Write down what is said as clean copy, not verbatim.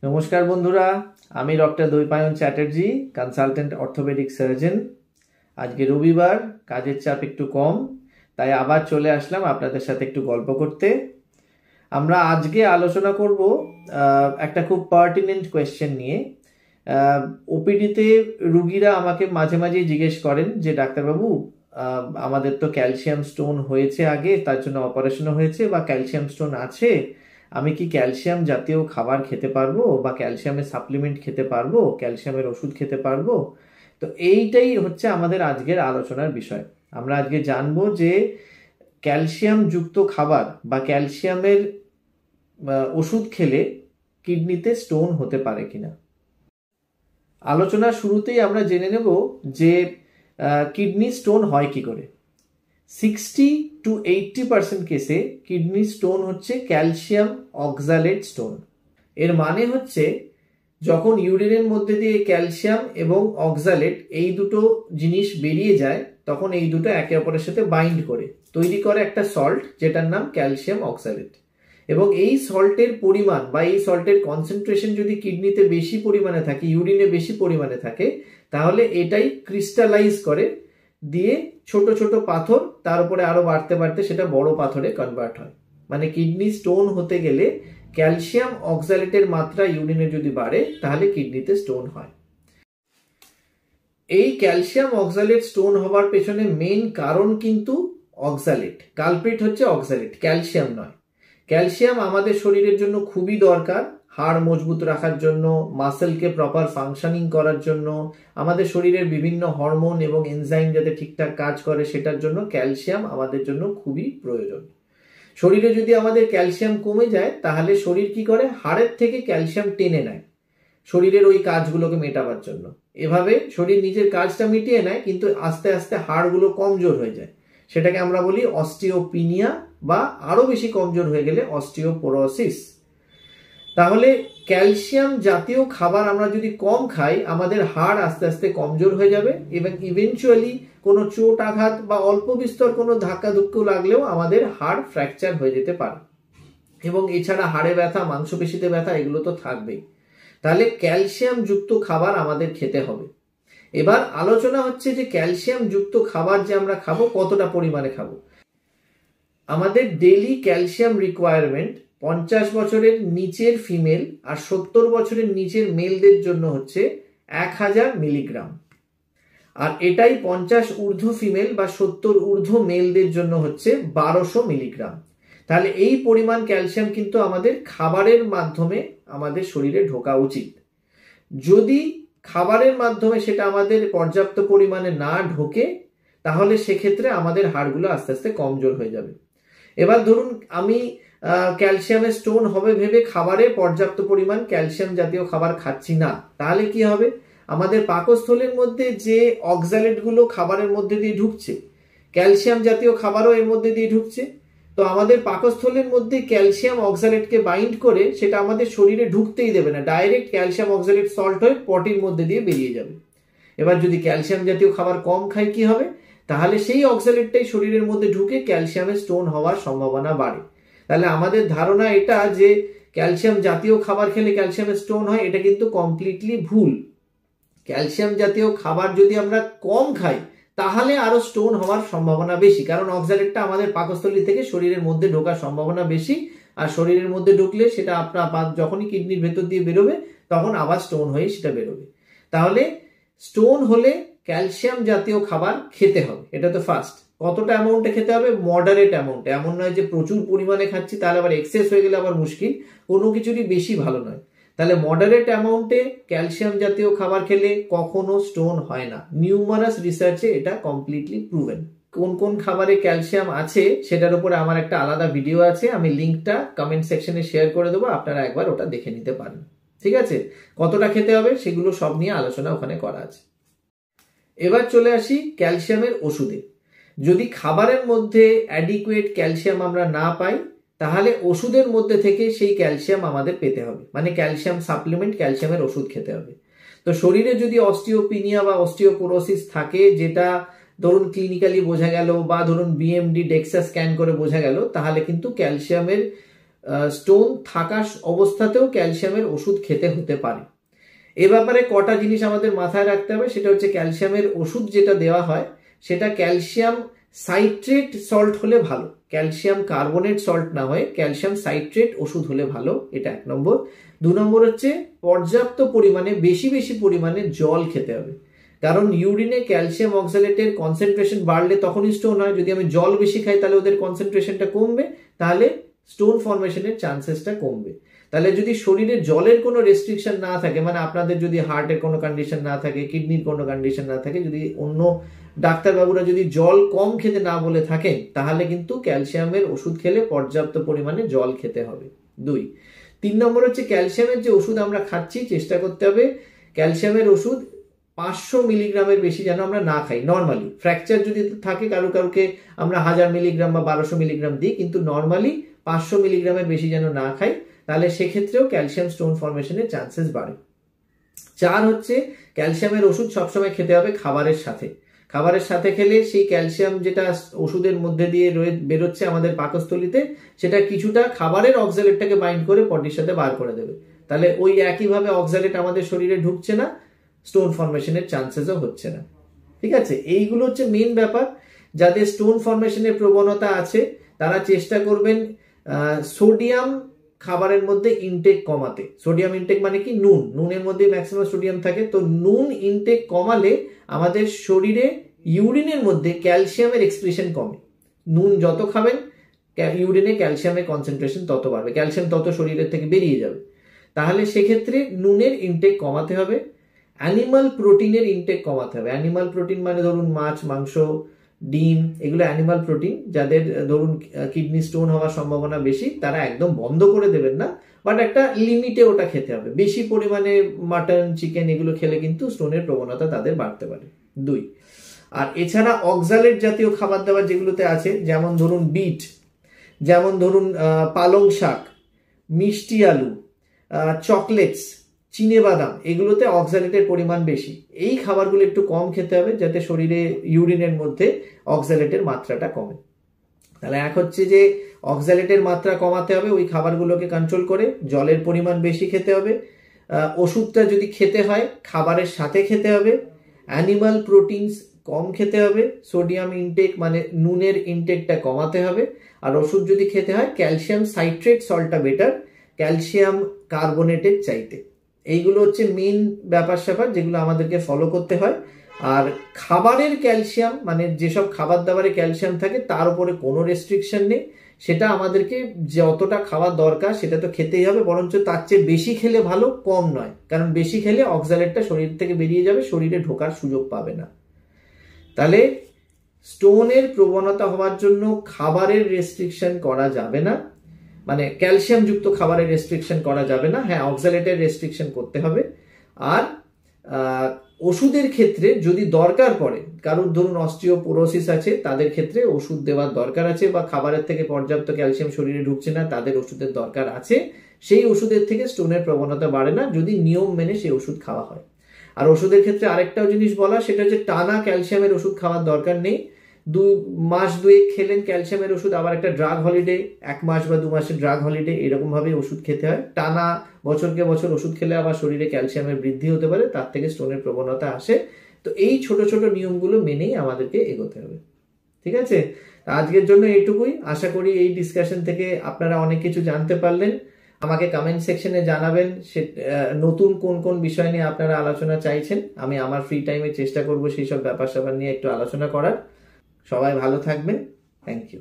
নমস্কার বন্ধুরা, আমি doctor Dwaipayan Chatterjee, consultant orthopaedic surgeon. আজকে রবিবার, কাজের চাপ একটু কম, তাই আবার চলে আসলাম আপনাদের সাথে একটু গল্প করতে। আমরা আজকে আলোচনা করব একটা খুব পার্টিনেন্ট কোয়েশ্চেন নিয়ে। ওপিডিতে রুগীরা আমাকে মাঝে মাঝেই জিজ্ঞেস করেন যে ডাক্তারবাবু, আমাদের তো ক্যালসিয়াম স্টোন হয়েছে আগে, তার জন্য অপারেশনও হয়েছে, বা ক্যালসিয়াম স্টোন আছে, আমি কি ক্যালসিয়াম জাতীয় খাবার খেতে পারবো বা ক্যালসিয়ামের সাপ্লিমেন্ট খেতে পারবো, ক্যালসিয়ামের ওষুধ খেতে পারবো? তো এইটাই হচ্ছে আমাদের আজকের আলোচনার বিষয়। আমরা আজকে জানবো যে ক্যালসিয়াম যুক্ত খাবার বা ক্যালসিয়ামের ওষুধ খেলে কিডনিতে স্টোন হতে পারে কিনা। আলোচনার শুরুতেই আমরা জেনে নেব যে কিডনি স্টোন হয় কি করে। 60 to 80% কেসে কিডনি স্টোন হচ্ছে ক্যালসিয়াম অক্সালেট স্টোন। এর মানে হচ্ছে যখন ইউরিনের মধ্যে দিয়ে ক্যালসিয়াম এবং অক্সালেট এই দুটো জিনিস বেরিয়ে যায়, তখন এই দুটো একে অপরের সাথে বাইন্ড করে তৈরি করে একটা সল্ট, যেটার নাম ক্যালসিয়াম অক্সালেট। এবং এই সল্টের পরিমাণ বা এই সল্টের কনসেন্ট্রেশন যদি কিডনিতে বেশি পরিমাণে থাকে, ইউরিনে বেশি পরিমাণে থাকে, তাহলে এটাই ক্রিস্টালাইজ করে দিয়ে ছোট ছোট পাথর, তার উপরে আরো বাড়তে বাড়তে সেটা বড় পাথরে কনভার্ট হয়। মানে কিডনি স্টোন হতে গেলে ক্যালসিয়াম অক্সালেটের মাত্রা ইউরিনে যদি বাড়ে, তাহলে কিডনিতে স্টোন হয়। এই ক্যালসিয়াম অক্সালেট স্টোন হওয়ার পেছনে মেইন কারণ কিন্তু অক্সালেট। কালপ্রিট হচ্ছে অক্সালেট, ক্যালসিয়াম নয়। ক্যালসিয়াম আমাদের শরীরের জন্য খুবই দরকার, হাড় মজবুত রাখার জন্য, মাসেলকে প্রপার ফাংশনিং করার জন্য, আমাদের শরীরের বিভিন্ন হরমোন এবং এনজাইম যাতে ঠিকঠাক কাজ করে সেটার জন্য ক্যালসিয়াম আমাদের জন্য খুবই প্রয়োজন। শরীরে যদি আমাদের ক্যালসিয়াম কমে যায়, তাহলে শরীর কি করে, হাড়ের থেকে ক্যালসিয়াম টেনে নেয় শরীরের ওই কাজগুলোকে মেটাবার জন্য। এভাবে শরীর নিজের কাজটা মিটিয়ে নেয়, কিন্তু আস্তে আস্তে হাড়গুলো কমজোর হয়ে যায়। সেটাকে আমরা বলি অস্টিওপিনিয়া, বা আরো বেশি কমজোর হয়ে গেলে অস্টিওপোরোসিস। তাহলে ক্যালসিয়াম জাতীয় খাবার আমরা যদি কম খাই, আমাদের হাড় আস্তে আস্তে কমজোর হয়ে যাবে এবং ইভেনচুয়ালি কোনো চোট আঘাত বা অল্প বিস্তর কোনো ধাক্কা ধুক্কু লাগলেও আমাদের হাড় ফ্র্যাকচার হয়ে যেতে পারে। এবং এছাড়া হাড়ে ব্যথা, মাংসপেশিতে ব্যথা, এগুলো তো থাকবেই। তাহলে ক্যালসিয়াম যুক্ত খাবার আমাদের খেতে হবে। এবার আলোচনা হচ্ছে যে ক্যালসিয়াম যুক্ত খাবার যে আমরা খাবো, কতটা পরিমাণে খাবো। আমাদের ডেইলি ক্যালসিয়াম রিকোয়ারমেন্ট 50 বছরের নিচের ফিমেল আর 70 বছরের নিচের মেলদের জন্য হচ্ছে 1000 মিলিগ্রাম। আর এটাই 50 ঊর্ধ্ব ফিমেল বা 70 ঊর্ধ্ব মেলদের জন্য হচ্ছে 1200 মিলিগ্রাম। তাহলে এই পরিমাণ ক্যালসিয়াম কিন্তু আমাদের খাবারের মাধ্যমে আমাদের শরীরে ঢোকা উচিত। যদি খাবারের মাধ্যমে সেটা আমাদের পর্যাপ্ত পরিমাণে না ঢোকে, তাহলে সেক্ষেত্রে আমাদের হাড়গুলো আস্তে আস্তে কমজোর হয়ে যাবে। এবার ধরুন আমি ক্যালসিয়ামের স্টোন হবে ভেবে খাবারে পর্যাপ্ত পরিমাণ ক্যালসিয়াম জাতীয় খাবার খাচ্ছি না, তাহলে কি হবে, আমাদের পাকস্থলীর মধ্যে যে অক্সালেট গুলো খাবারের মধ্যে দিয়ে ঢুকছে, ক্যালসিয়াম জাতীয় খাবারও এর মধ্যে দিয়ে ঢুকছে। তো আমাদের পাকস্থলীর মধ্যে ক্যালসিয়াম অক্সালেটকে বাইন্ড করে সেটা আমাদের শরীরে ঢুকতেই দেবে না, ডাইরেক্ট ক্যালসিয়াম অক্সালেট সল্ট হয়ে পটির মধ্যে দিয়ে বেরিয়ে যাবে। এবার যদি ক্যালসিয়াম জাতীয় খাবার কম খাই, কি হবে, তাহলে সেই অক্সালেটটাই শরীরের মধ্যে ঢুকে ক্যালসিয়ামের স্টোন হওয়ার সম্ভাবনা বাড়ে। তাহলে আমাদের ধারণা এটা যে ক্যালসিয়াম জাতীয় খাবার খেলে ক্যালসিয়ামের স্টোন হয়, এটা কিন্তু কমপ্লিটলি ভুল। ক্যালসিয়াম জাতীয় খাবার যদি আমরা কম খাই, তাহলে আরো স্টোন হওয়ার সম্ভাবনা বেশি, কারণ অক্সালেটটা আমাদের পাকস্থলী থেকে শরীরের মধ্যে ঢোকার সম্ভাবনা বেশি। আর শরীরের মধ্যে ঢুকলে সেটা আপনার যখনই কিডনির ভেতর দিয়ে বেরোবে, তখন আবার স্টোন হয়ে সেটা বেরোবে। তাহলে স্টোন হলে ক্যালসিয়াম জাতীয় খাবার খেতে হবে, এটা তো ফার্স্ট। কতটা অ্যামাউন্টে খেতে হবে, মডারেট অ্যামাউন্টে। এমন নয় যে প্রচুর পরিমাণে খাচ্ছি, তাহলে আবার এক্সেস হয়ে গেলে আবার মুশকিল। কোনো কিছুরই বেশি ভালো নয়। তাহলে মডারেট অ্যামাউন্টে ক্যালসিয়াম জাতীয় খাবার খেলে কখনো স্টোন হয় না। নিউমারাস রিসার্চে এটা কমপ্লিটলি প্রুভেন। কোন কোন খাবারে ক্যালসিয়াম আছে সেটার উপরে আমার একটা আলাদা ভিডিও আছে, আমি লিঙ্কটা কমেন্ট সেকশনে শেয়ার করে দেবো, আপনারা একবার ওটা দেখে নিতে পারেন। ঠিক আছে, কতটা খেতে হবে সেগুলো সব নিয়ে আলোচনা ওখানে করা আছে। এবার চলে আসি ক্যালসিয়ামের ওষুধে। যদি খাবারের মধ্যে অ্যাডিকুয়েট ক্যালসিয়াম আমরা না পাই, তাহলে ওষুধের মধ্যে থেকে সেই ক্যালসিয়াম আমাদের পেতে হবে, মানে ক্যালসিয়াম সাপ্লিমেন্ট, ক্যালসিয়ামের ওষুধ খেতে হবে। তো শরীরে যদি অস্টিওপিনিয়া বা অস্টিওপোরোসিস থাকে, যেটা ধরুন ক্লিনিক্যালি বোঝা গেল বা ধরুন বিএমডি ডেক্সা স্ক্যান করে বোঝা গেল, তাহলে কিন্তু ক্যালসিয়ামের স্টোন থাকা অবস্থাতেও ক্যালসিয়ামের ওষুধ খেতে হতে পারে। এ ব্যাপারে কটা জিনিস আমাদের মাথায় রাখতে হবে, সেটা হচ্ছে ক্যালসিয়ামের ওষুধ যেটা দেওয়া হয় সেটা ক্যালসিয়াম সাইট্রেট সল্ট হলে ভালো, ক্যালসিয়াম কার্বনেট সল্ট না হয়ে ক্যালসিয়াম সাইট্রেট ওষুধ হলে ভালো, এটা 1 নম্বর। 2 নম্বর হচ্ছে পর্যাপ্ত পরিমাণে বেশি পরিমাণে জল খেতে হবে, কারণ ইউরিনে ক্যালসিয়াম অক্সালেটের কনসেন্ট্রেশন বাড়লে তখনই স্টোন হয়। যদি আমি জল বেশি খাই তাহলে ওদের কনসেন্ট্রেশনটা কমবে, তাহলে স্টোন ফর্মেশনের চান্সেসটা কমবে। তাহলে যদি শরীরে জলের কোনো রেস্ট্রিকশন না থাকে, মানে আপনাদের যদি হার্টের কোনো কন্ডিশন না থাকে, কিডনির কোনো কন্ডিশন না থাকে, যদি অন্য ডাক্তারবাবুরা যদি জল কম খেতে না বলে থাকেন, তাহলে কিন্তু ক্যালসিয়ামের ওষুধ খেলে পর্যাপ্ত পরিমাণে জল খেতে হবে। 2। 3 নম্বর হচ্ছে ক্যালসিয়ামের যে ওষুধ আমরা খাচ্ছি চেষ্টা করতে হবে ক্যালসিয়ামের ওষুধ 500 মিলিগ্রামের বেশি যেন আমরা না খাই। নর্মালি ফ্র্যাকচার যদি থাকে কারুকে আমরা 1000 মিলিগ্রাম বা 1200 মিলিগ্রাম দিই, কিন্তু নর্মালি 500 মিলিগ্রামের বেশি যেন না খাই, তাহলে সেক্ষেত্রেও ক্যালসিয়াম স্টোন ফর্মেশনের চান্সেস বাড়ে। 4 হচ্ছে ক্যালসিয়ামের ওষুধ সবসময় খেতে হবে খাবারের সাথে। খাবারের সাথে খেলে সেই ক্যালসিয়াম যেটা ওষুধের মধ্যে দিয়ে বেরোচ্ছে আমাদের পাকস্থলীতে, সেটা কিছুটা খাবারের অক্সালেটটাকে বাইন্ড করে বডির সাথে বার করে দেবে। তাহলে ওই একইভাবে অক্সালেট আমাদের শরীরে ঢুকছে না, স্টোন ফর্মেশনের চান্সেসও হচ্ছে না। ঠিক আছে, এইগুলো হচ্ছে মেন ব্যাপার। যাদের স্টোন ফর্মেশনের প্রবণতা আছে তারা চেষ্টা করবেন সোডিয়াম খাবারের মধ্যে ইনটেক কমাতে। সোডিয়াম ইনটেক মানে কি, নুনের মধ্যে ম্যাক্সিমাম সোডিয়াম থাকে, তো নুন ইনটেক কমালে আমাদের শরীরে ইউরিনের মধ্যে ক্যালসিয়ামের এক্সপ্রেশন কমে। নুন যত খাবেন ইউরিনে ক্যালসিয়ামের কনসেন্ট্রেশন তত বাড়বে, ক্যালসিয়াম তত শরীরের থেকে বেরিয়ে যাবে। তাহলে সেক্ষেত্রে নুনের ইনটেক কমাতে হবে। অ্যানিমাল প্রোটিনের ইনটেক কমাতে হবে। অ্যানিমাল প্রোটিন মানে ধরুন মাছ, মাংস, ডিম, এগুলো অ্যানিমাল প্রোটিন। যাদের ধরুন কিডনি স্টোন হওয়ার সম্ভাবনা বেশি তারা একদম বন্ধ করে দেবেন না, বাট একটা লিমিটে ওটা খেতে হবে। বেশি পরিমাণে মাটন, চিকেন এগুলো খেলে কিন্তু স্টোনের প্রবণতা তাদের বাড়তে পারে। 2। আর এছাড়া অক্সালেট জাতীয় খাবার দাবার যেগুলোতে আছে, যেমন ধরুন বিট, যেমন ধরুন পালং শাক, মিষ্টি আলু, চকলেটস, চিনেবাদাম, এগুলোতে অক্সালেটের পরিমাণ বেশি। এই খাবারগুলো একটু কম খেতে হবে যাতে শরীরে ইউরিনের মধ্যে অক্সালেটের মাত্রাটা কমে। তাহলে এক হচ্ছে যে অক্সালেটের মাত্রা কমাতে হবে ওই খাবারগুলোকে কন্ট্রোল করে, জলের পরিমাণ বেশি খেতে হবে, ওষুধটা যদি খেতে হয় খাবারের সাথে খেতে হবে, অ্যানিমাল প্রোটিনস কম খেতে হবে, সোডিয়াম ইনটেক মানে নুনের ইনটেকটা কমাতে হবে, আর ওষুধ যদি খেতে হয় ক্যালসিয়াম সাইট্রেট সল্টটা বেটার ক্যালসিয়াম কার্বনেটের চাইতে। এইগুলো হচ্ছে মেন ব্যাপার স্যাপার যেগুলো আমাদেরকে ফলো করতে হয়। আর খাবারের ক্যালসিয়াম মানে যেসব খাবার দাবারে ক্যালসিয়াম থাকে তার উপরে কোনো রেস্ট্রিকশন নেই, সেটা আমাদেরকে যতটা খাওয়ার দরকার সেটা তো খেতেই হবে, বরঞ্চ তার চেয়ে বেশি খেলে ভালো, কম নয়। কারণ বেশি খেলে অক্সালেটটা শরীর থেকে বেরিয়ে যাবে, শরীরে ঢোকার সুযোগ পাবে না। তাহলে স্টোনের প্রবণতা হওয়ার জন্য খাবারের রেস্ট্রিকশন করা যাবে না, মানে ক্যালসিয়াম যুক্ত খাবারের রেস্ট্রিকশন করা যাবে না। হ্যাঁ, অক্সালেটের রেস্ট্রিকশন করতে হবে। আর ওষুধের ক্ষেত্রে যদি দরকার পড়ে, কারোর ধরুন অস্টিওপোরোসিস আছে তাদের ক্ষেত্রে ওষুধ দেওয়ার দরকার আছে, বা খাবারের থেকে পর্যাপ্ত ক্যালসিয়াম শরীরে ঢুকছে না তাদের ওষুধের দরকার আছে, সেই ওষুধের থেকে স্টোনের প্রবণতা বাড়ে না যদি নিয়ম মেনে সেই ওষুধ খাওয়া হয়। আর ওষুধের ক্ষেত্রে আরেকটাও জিনিস বলা, সেটা হচ্ছে টানা ক্যালসিয়ামের ওষুধ খাওয়ার দরকার নেই। 2 মাস 2 খেলেন ক্যালসিয়ামের ওষুধ, আবার একটা ড্রাগ হলিডে, 1 মাস বা 2 মাসের ড্রাগ হলিডে, এরকম ভাবে ওষুধ খেতে হয়। টানা বছরকে বছর ওষুধ খেলে আবার শরীরে ক্যালসিয়ামের বৃদ্ধি হতে পারে, তার থেকে স্টোনের প্রবণতা আসে। তো এই ছোট ছোট নিয়মগুলো মেনেই আমাদেরকে এগোতে হবে। ঠিক আছে, আজকের জন্য এইটুকুই। আশা করি এই ডিসকাশন থেকে আপনারা অনেক কিছু জানতে পারলেন। আমাকে কমেন্ট সেকশনে জানাবেন সে নতুন কোন কোন বিষয় নিয়ে আপনারা আলোচনা চাইছেন। আমি আমার ফ্রি টাইমে চেষ্টা করব সেই সব ব্যাপার স্যাপার নিয়ে একটু আলোচনা করার। সবাই ভালো থাকবেন। Thank you.